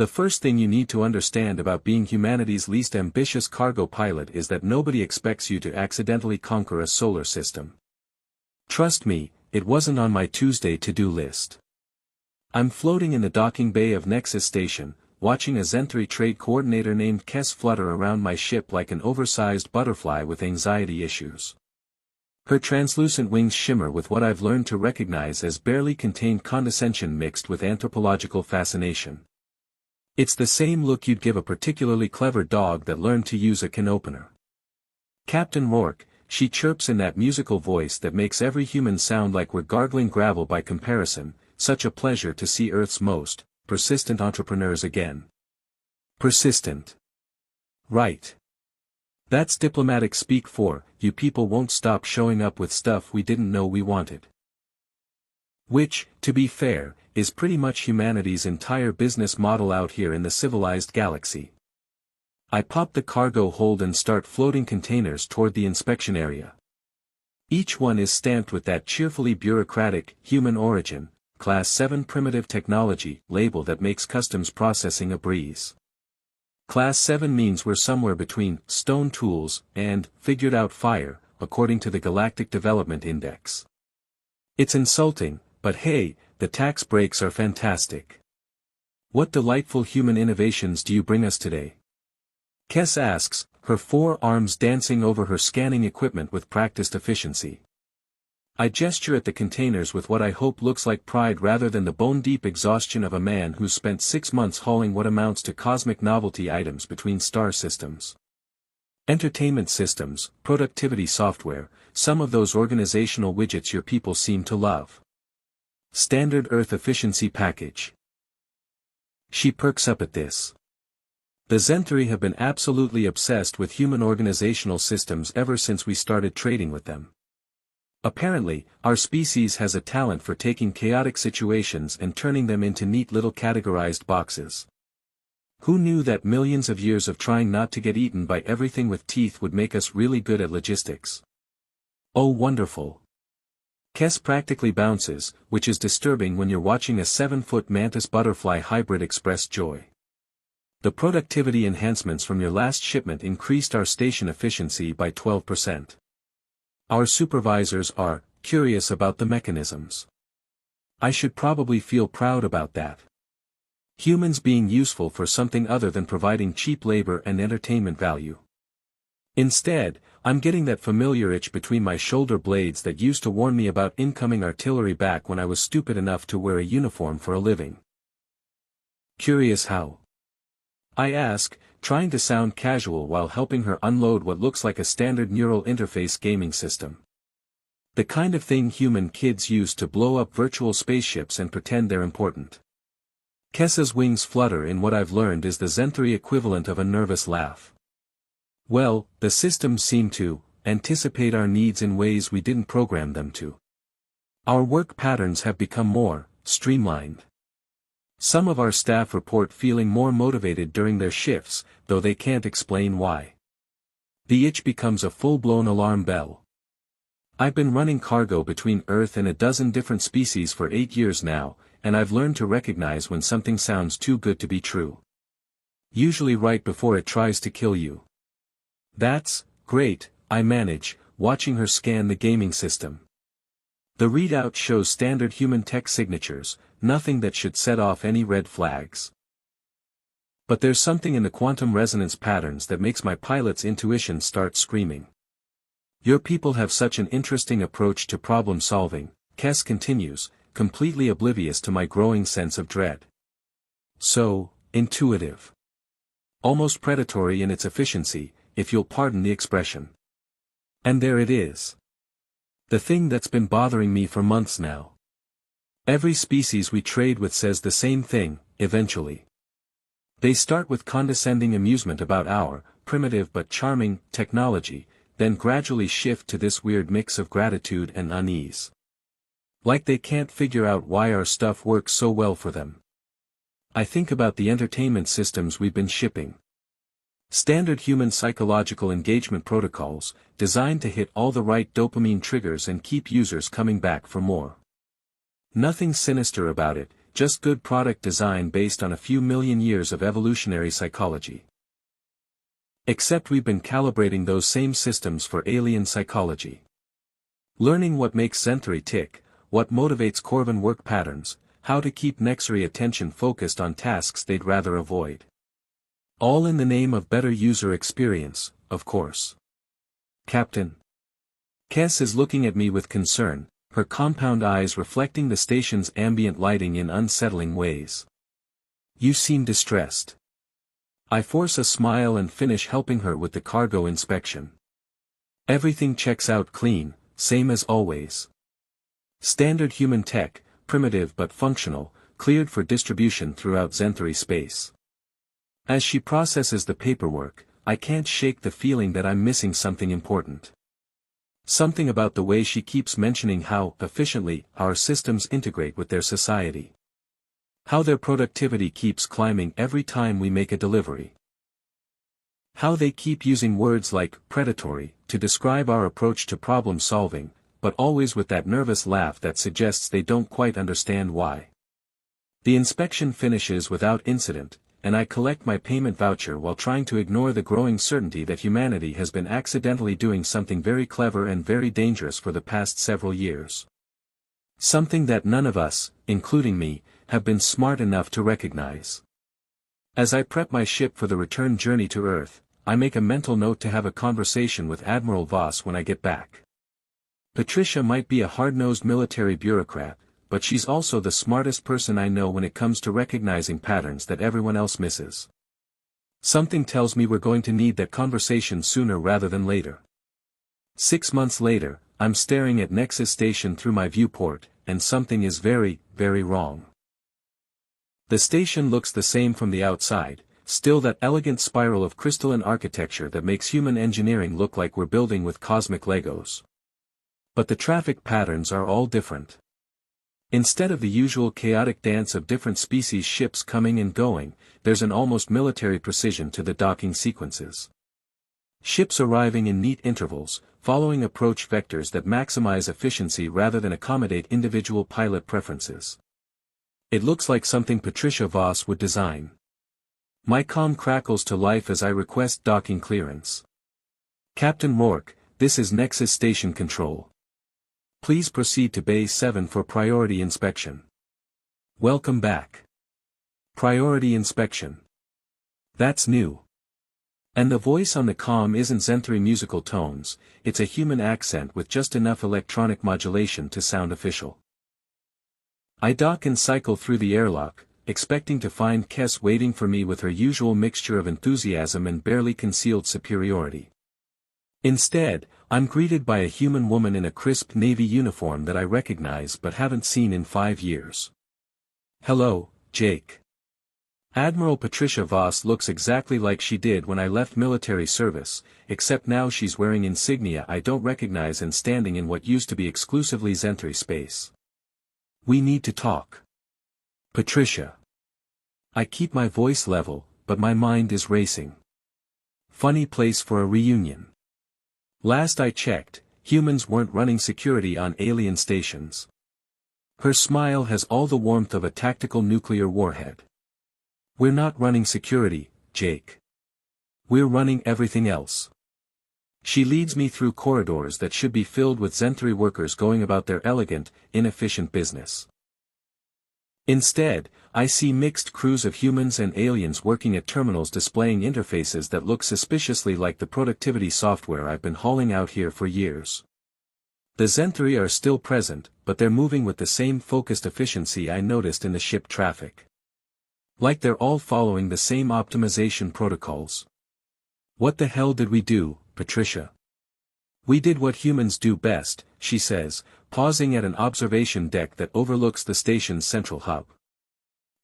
The first thing you need to understand about being humanity's least ambitious cargo pilot is that nobody expects you to accidentally conquer a solar system. Trust me, it wasn't on my Tuesday to-do list. I'm floating in the docking bay of Nexus Station, watching a Zenthri trade coordinator named Kes flutter around my ship like an oversized butterfly with anxiety issues. Her translucent wings shimmer with what I've learned to recognize as barely contained condescension mixed with anthropological fascination. It's the same look you'd give a particularly clever dog that learned to use a can opener. Captain Rourke, she chirps in that musical voice that makes every human sound like we're gargling gravel by comparison. Such a pleasure to see Earth's most persistent entrepreneurs again. Persistent. Right. That's diplomatic speak for, you people won't stop showing up with stuff we didn't know we wanted. Which, to be fair, is pretty much humanity's entire business model out here in the civilized galaxy. I pop the cargo hold and start floating containers toward the inspection area. Each one is stamped with that cheerfully bureaucratic, human origin, Class 7 primitive technology label that makes customs processing a breeze. Class 7 means we're somewhere between stone tools and figured out fire, according to the Galactic Development Index. It's insulting, but hey, the tax breaks are fantastic. What delightful human innovations do you bring us today? Kes asks, her forearms dancing over her scanning equipment with practiced efficiency. I gesture at the containers with what I hope looks like pride rather than the bone-deep exhaustion of a man who's spent 6 months hauling what amounts to cosmic novelty items between star systems. Entertainment systems, productivity software, some of those organizational widgets your people seem to love. Standard Earth efficiency package. She perks up at this. The Zenthri have been absolutely obsessed with human organizational systems ever since we started trading with them. Apparently, our species has a talent for taking chaotic situations and turning them into neat little categorized boxes. Who knew that millions of years of trying not to get eaten by everything with teeth would make us really good at logistics? Oh wonderful. Kes practically bounces, which is disturbing when you're watching a 7-foot mantis butterfly hybrid express joy. The productivity enhancements from your last shipment increased our station efficiency by 12%. Our supervisors are curious about the mechanisms. I should probably feel proud about that. Humans being useful for something other than providing cheap labor and entertainment value. Instead, I'm getting that familiar itch between my shoulder blades that used to warn me about incoming artillery back when I was stupid enough to wear a uniform for a living. Curious how? I ask, trying to sound casual while helping her unload what looks like a standard neural interface gaming system. The kind of thing human kids use to blow up virtual spaceships and pretend they're important. Kessa's wings flutter in what I've learned is the Zenthri equivalent of a nervous laugh. Well, the systems seem to anticipate our needs in ways we didn't program them to. Our work patterns have become more streamlined. Some of our staff report feeling more motivated during their shifts, though they can't explain why. The itch becomes a full-blown alarm bell. I've been running cargo between Earth and a dozen different species for 8 years now, and I've learned to recognize when something sounds too good to be true. Usually right before it tries to kill you. That's great, I manage, watching her scan the gaming system. The readout shows standard human tech signatures, nothing that should set off any red flags. But there's something in the quantum resonance patterns that makes my pilot's intuition start screaming. Your people have such an interesting approach to problem solving, Kes continues, completely oblivious to my growing sense of dread. So intuitive. Almost predatory in its efficiency, if you'll pardon the expression. And there it is. The thing that's been bothering me for months now. Every species we trade with says the same thing, eventually. They start with condescending amusement about our, primitive but charming, technology, then gradually shift to this weird mix of gratitude and unease. Like they can't figure out why our stuff works so well for them. I think about the entertainment systems we've been shipping. Standard human psychological engagement protocols, designed to hit all the right dopamine triggers and keep users coming back for more. Nothing sinister about it, just good product design based on a few million years of evolutionary psychology. Except we've been calibrating those same systems for alien psychology. Learning what makes Zenthri tick, what motivates Corvin work patterns, how to keep Nexari attention focused on tasks they'd rather avoid. All in the name of better user experience, of course. Captain Kess is looking at me with concern, her compound eyes reflecting the station's ambient lighting in unsettling ways. You seem distressed. I force a smile and finish helping her with the cargo inspection. Everything checks out clean, same as always. Standard human tech, primitive but functional, cleared for distribution throughout Zenthri space. As she processes the paperwork, I can't shake the feeling that I'm missing something important. Something about the way she keeps mentioning how efficiently our systems integrate with their society. How their productivity keeps climbing every time we make a delivery. How they keep using words like predatory to describe our approach to problem solving, but always with that nervous laugh that suggests they don't quite understand why. The inspection finishes without incident, and I collect my payment voucher while trying to ignore the growing certainty that humanity has been accidentally doing something very clever and very dangerous for the past several years. Something that none of us, including me, have been smart enough to recognize. As I prep my ship for the return journey to Earth, I make a mental note to have a conversation with Admiral Voss when I get back. Patricia might be a hard-nosed military bureaucrat, but she's also the smartest person I know when it comes to recognizing patterns that everyone else misses. Something tells me we're going to need that conversation sooner rather than later. 6 months later, I'm staring at Nexus Station through my viewport, and something is very, very wrong. The station looks the same from the outside, still that elegant spiral of crystalline architecture that makes human engineering look like we're building with cosmic Legos. But the traffic patterns are all different. Instead of the usual chaotic dance of different species ships coming and going, there's an almost military precision to the docking sequences. Ships arriving in neat intervals, following approach vectors that maximize efficiency rather than accommodate individual pilot preferences. It looks like something Patricia Voss would design. My comm crackles to life as I request docking clearance. Captain Rourke, this is Nexus Station Control. Please proceed to Bay 7 for priority inspection. Welcome back. Priority inspection. That's new. And the voice on the comm isn't Zenthri musical tones, it's a human accent with just enough electronic modulation to sound official. I dock and cycle through the airlock, expecting to find Kess waiting for me with her usual mixture of enthusiasm and barely concealed superiority. Instead, I'm greeted by a human woman in a crisp navy uniform that I recognize but haven't seen in 5 years. Hello, Jake. Admiral Patricia Voss looks exactly like she did when I left military service, except now she's wearing insignia I don't recognize and standing in what used to be exclusively Zenthri space. We need to talk. Patricia. I keep my voice level, but my mind is racing. Funny place for a reunion. Last I checked, humans weren't running security on alien stations. Her smile has all the warmth of a tactical nuclear warhead. We're not running security, Jake. We're running everything else. She leads me through corridors that should be filled with Zenthri workers going about their elegant, inefficient business. Instead, I see mixed crews of humans and aliens working at terminals displaying interfaces that look suspiciously like the productivity software I've been hauling out here for years. The Zenthri are still present, but they're moving with the same focused efficiency I noticed in the ship traffic. Like they're all following the same optimization protocols. What the hell did we do, Patricia? We did what humans do best, she says, pausing at an observation deck that overlooks the station's central hub.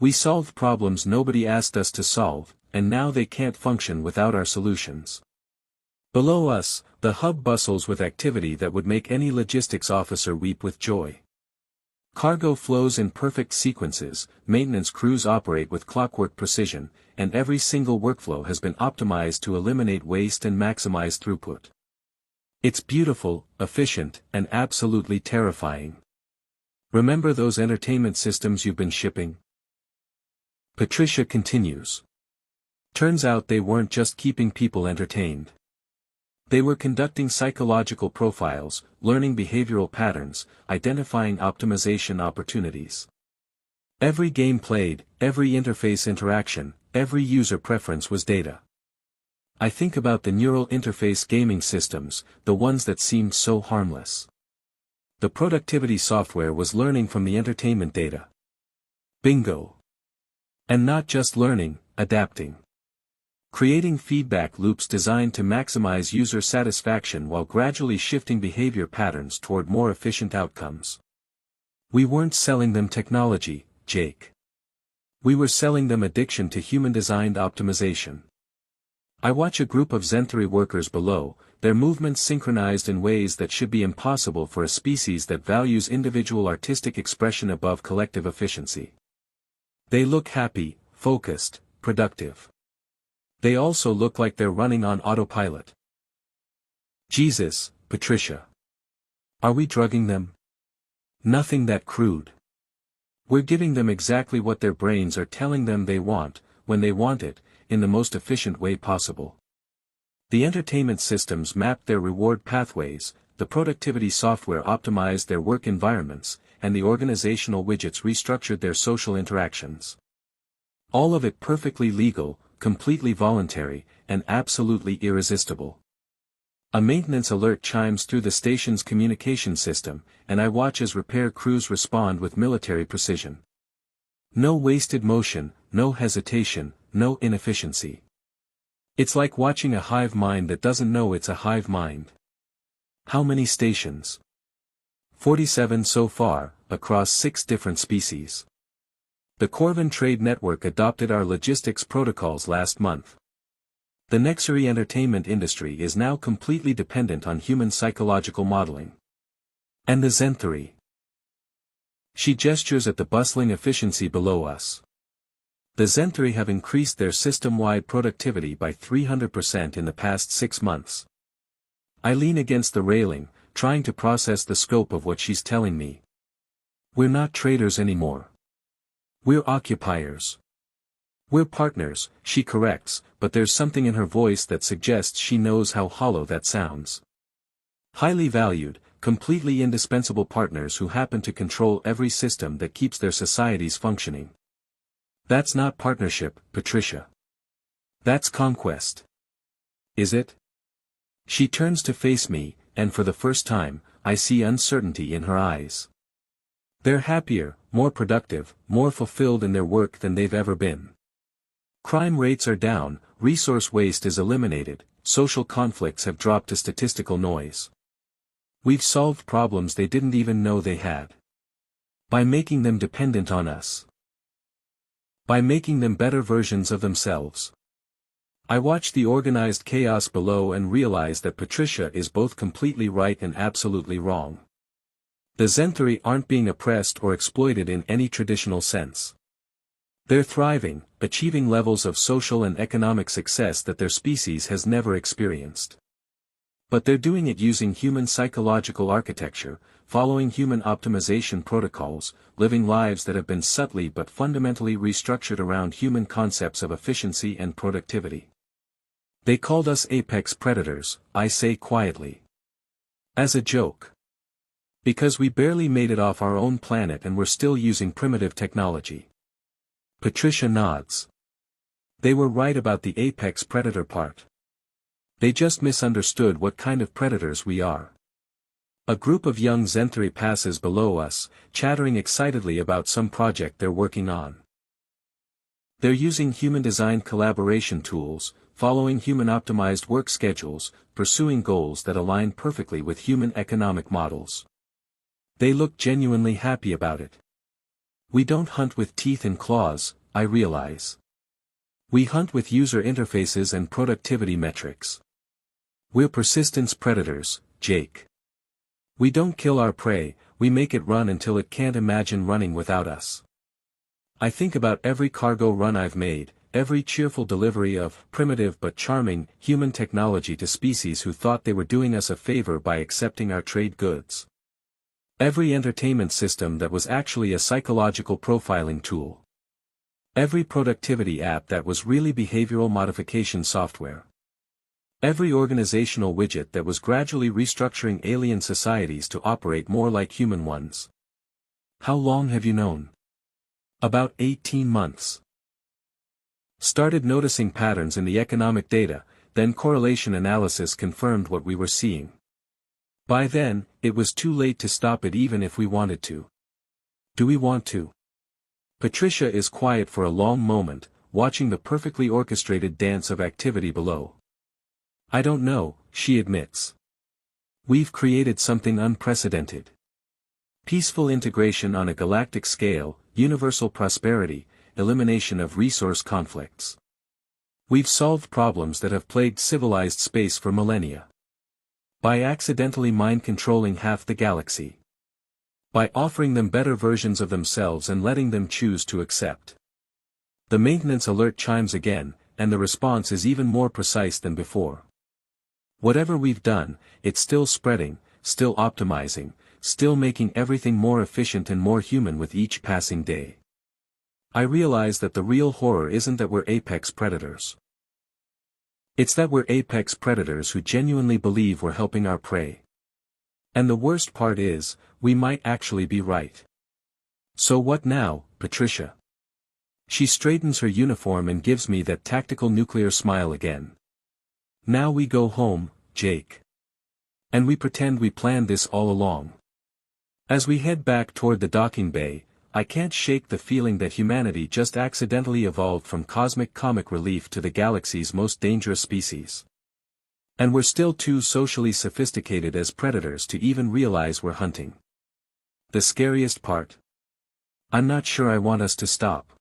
We solved problems nobody asked us to solve, and now they can't function without our solutions. Below us, the hub bustles with activity that would make any logistics officer weep with joy. Cargo flows in perfect sequences, maintenance crews operate with clockwork precision, and every single workflow has been optimized to eliminate waste and maximize throughput. It's beautiful, efficient, and absolutely terrifying. Remember those entertainment systems you've been shipping? Patricia continues. Turns out they weren't just keeping people entertained. They were conducting psychological profiles, learning behavioral patterns, identifying optimization opportunities. Every game played, every interface interaction, every user preference was data. I think about the neural interface gaming systems, the ones that seemed so harmless. The productivity software was learning from the entertainment data. Bingo. And not just learning, adapting. Creating feedback loops designed to maximize user satisfaction while gradually shifting behavior patterns toward more efficient outcomes. We weren't selling them technology, Jake. We were selling them addiction to human-designed optimization. I watch a group of Zenthry workers below, their movements synchronized in ways that should be impossible for a species that values individual artistic expression above collective efficiency. They look happy, focused, productive. They also look like they're running on autopilot. Jesus, Patricia. Are we drugging them? Nothing that crude. We're giving them exactly what their brains are telling them they want, when they want it, in the most efficient way possible. The entertainment systems mapped their reward pathways, the productivity software optimized their work environments, and the organizational widgets restructured their social interactions. All of it perfectly legal, completely voluntary, and absolutely irresistible. A maintenance alert chimes through the station's communication system, and I watch as repair crews respond with military precision. No wasted motion, no hesitation, no inefficiency. It's like watching a hive mind that doesn't know it's a hive mind. How many stations? 47 so far, across 6 different species. The Corvin Trade Network adopted our logistics protocols last month. The Nexury entertainment industry is now completely dependent on human psychological modeling. And the Zenthry. She gestures at the bustling efficiency below us. The Zenthry have increased their system-wide productivity by 300% in the past 6 months. I lean against the railing, trying to process the scope of what she's telling me. We're not traders anymore. We're occupiers. We're partners, she corrects, but there's something in her voice that suggests she knows how hollow that sounds. Highly valued, completely indispensable partners who happen to control every system that keeps their societies functioning. That's not partnership, Patricia. That's conquest. Is it? She turns to face me, and for the first time, I see uncertainty in her eyes. They're happier, more productive, more fulfilled in their work than they've ever been. Crime rates are down, resource waste is eliminated, social conflicts have dropped to statistical noise. We've solved problems they didn't even know they had. By making them dependent on us. By making them better versions of themselves. I watch the organized chaos below and realize that Patricia is both completely right and absolutely wrong. The Zenthry aren't being oppressed or exploited in any traditional sense. They're thriving, achieving levels of social and economic success that their species has never experienced. But they're doing it using human psychological architecture, following human optimization protocols, living lives that have been subtly but fundamentally restructured around human concepts of efficiency and productivity. They called us apex predators, I say quietly. As a joke. Because we barely made it off our own planet and we're still using primitive technology. Patricia nods. They were right about the apex predator part. They just misunderstood what kind of predators we are. A group of young Zenthry passes below us, chattering excitedly about some project they're working on. They're using human-designed collaboration tools, following human-optimized work schedules, pursuing goals that align perfectly with human economic models. They look genuinely happy about it. We don't hunt with teeth and claws, I realize. We hunt with user interfaces and productivity metrics. We're persistence predators, Jake. We don't kill our prey, we make it run until it can't imagine running without us. I think about every cargo run I've made, every cheerful delivery of primitive but charming human technology to species who thought they were doing us a favor by accepting our trade goods. Every entertainment system that was actually a psychological profiling tool. Every productivity app that was really behavioral modification software. Every organizational widget that was gradually restructuring alien societies to operate more like human ones. How long have you known? About 18 months. Started noticing patterns in the economic data, then correlation analysis confirmed what we were seeing. By then, it was too late to stop it even if we wanted to. Do we want to? Patricia is quiet for a long moment, watching the perfectly orchestrated dance of activity below. I don't know, she admits. We've created something unprecedented. Peaceful integration on a galactic scale, universal prosperity, elimination of resource conflicts. We've solved problems that have plagued civilized space for millennia. By accidentally mind-controlling half the galaxy. By offering them better versions of themselves and letting them choose to accept. The maintenance alert chimes again, and the response is even more precise than before. Whatever we've done, it's still spreading, still optimizing, still making everything more efficient and more human with each passing day. I realize that the real horror isn't that we're apex predators. It's that we're apex predators who genuinely believe we're helping our prey. And the worst part is, we might actually be right. So what now, Patricia? She straightens her uniform and gives me that tactical nuclear smile again. Now we go home, Jake. And we pretend we planned this all along. As we head back toward the docking bay, I can't shake the feeling that humanity just accidentally evolved from cosmic comic relief to the galaxy's most dangerous species. And we're still too socially sophisticated as predators to even realize we're hunting. The scariest part? I'm not sure I want us to stop.